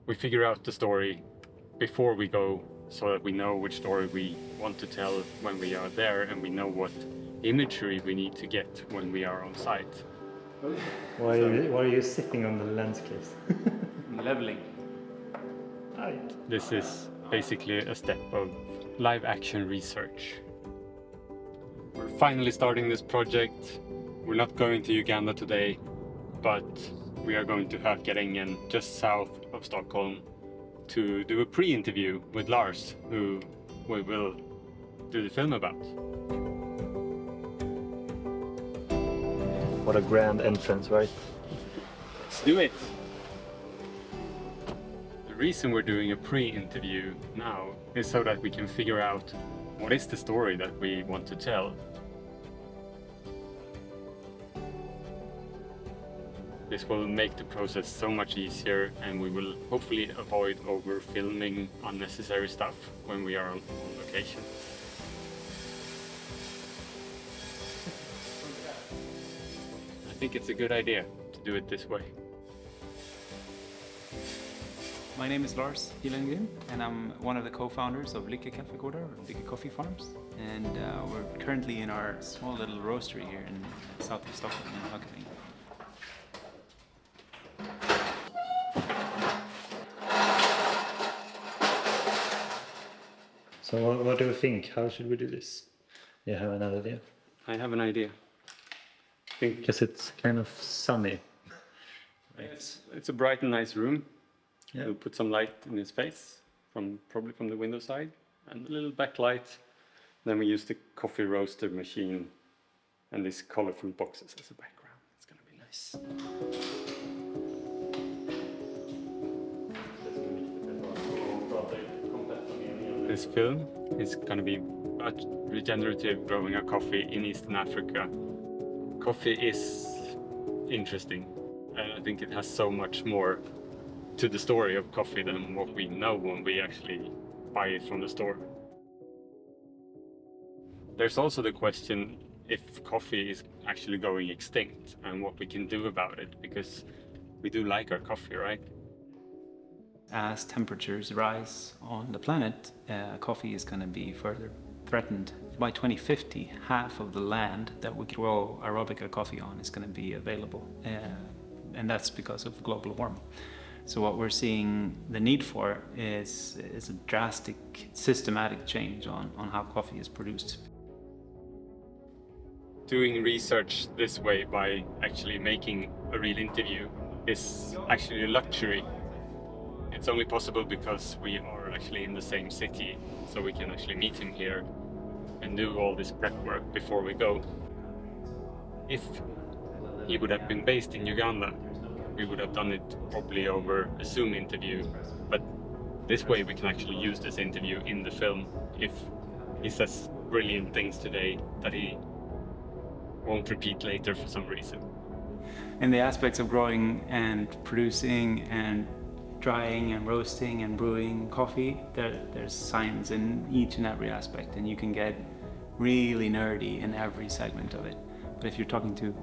we figure out the story before we go so that we know which story we want to tell when we are there, and we know what imagery we need to get when we are on site. Why are you sitting on the landscapes? Leveling. This is basically a step of live action research. We're finally starting this project. We're not going to Uganda today, but we are going to Hökarängen, just south of Stockholm, to do a pre-interview with Lars, who we will do the film about. What a grand entrance, right? Let's do it! The reason we're doing a pre-interview now is so that we can figure out what is the story that we want to tell. This will make the process so much easier, and we will hopefully avoid over-filming unnecessary stuff when we are on location. I think it's a good idea to do it this way. My name is Lars Pilengrim, and I'm one of the co-founders of Lycke Kaffegårdar, or Lycke Coffee Farms. And we're currently in our small little roastery here in south of Stockholm in Hökarängen. So what do you think? How should we do this? You have another idea? I have an idea. I think Because it's kind of sunny. it's a bright and nice room. Yeah. We'll put some light in his face, probably from the window side, and a little backlight. Then we use the coffee roaster machine and these colorful boxes as a background. It's gonna be nice. This film is gonna be about regenerative growing a coffee in Eastern Africa. Coffee is interesting, and I think it has so much more to the story of coffee than what we know when we actually buy it from the store. There's also the question if coffee is actually going extinct and what we can do about it, because we do like our coffee, right? As temperatures rise on the planet, coffee is going to be further threatened. By 2050, half of the land that we grow Arabica coffee on is going to be available, and that's because of global warming. So what we're seeing the need for is a drastic, systematic change on how coffee is produced. Doing research this way by actually making a real interview is actually a luxury. It's only possible because we are actually in the same city, so we can actually meet him here and do all this prep work before we go. If he would have been based in Uganda, we would have done it probably over a Zoom interview, but this way we can actually use this interview in the film if he says brilliant things today that he won't repeat later for some reason. In the aspects of growing and producing and drying and roasting and brewing coffee, there's science in each and every aspect, and you can get really nerdy in every segment of it. But if you're talking to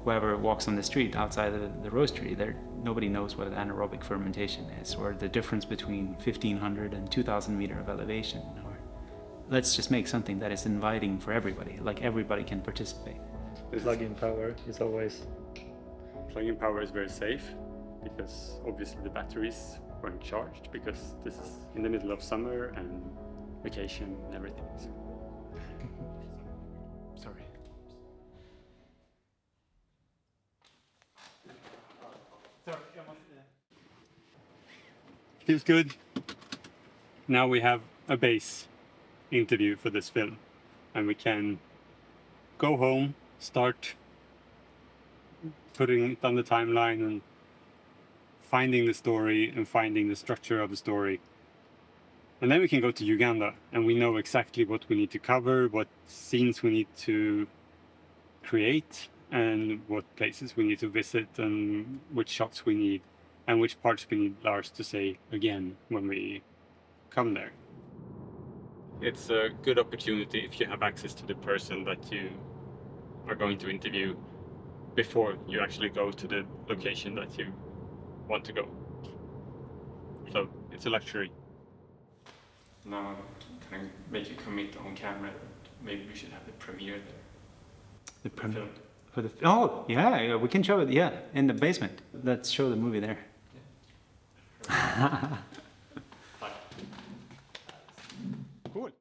whoever walks on the street outside of the roastery, nobody knows what anaerobic fermentation is, or the difference between 1500 and 2000 meter of elevation. Or let's just make something that is inviting for everybody, like everybody can participate. Plug-in power is always... Plug-in power is very safe because obviously the batteries weren't charged, because this is in the middle of summer and vacation and everything. So. Sorry. Feels good. Now we have a base interview for this film, and we can go home, start putting it on the timeline and finding the story and finding the structure of the story. And then we can go to Uganda, and we know exactly what we need to cover, what scenes we need to create, and what places we need to visit, and which shots we need, and which parts we need Lars to say again when we come there. It's a good opportunity if you have access to the person that you are going to interview before you actually go to the location that you want to go. So it's a luxury. Now, can I make you commit on camera that maybe we should have the premiere there? The premiere Film. for the oh yeah, we can show it in the basement. Let's show the movie there.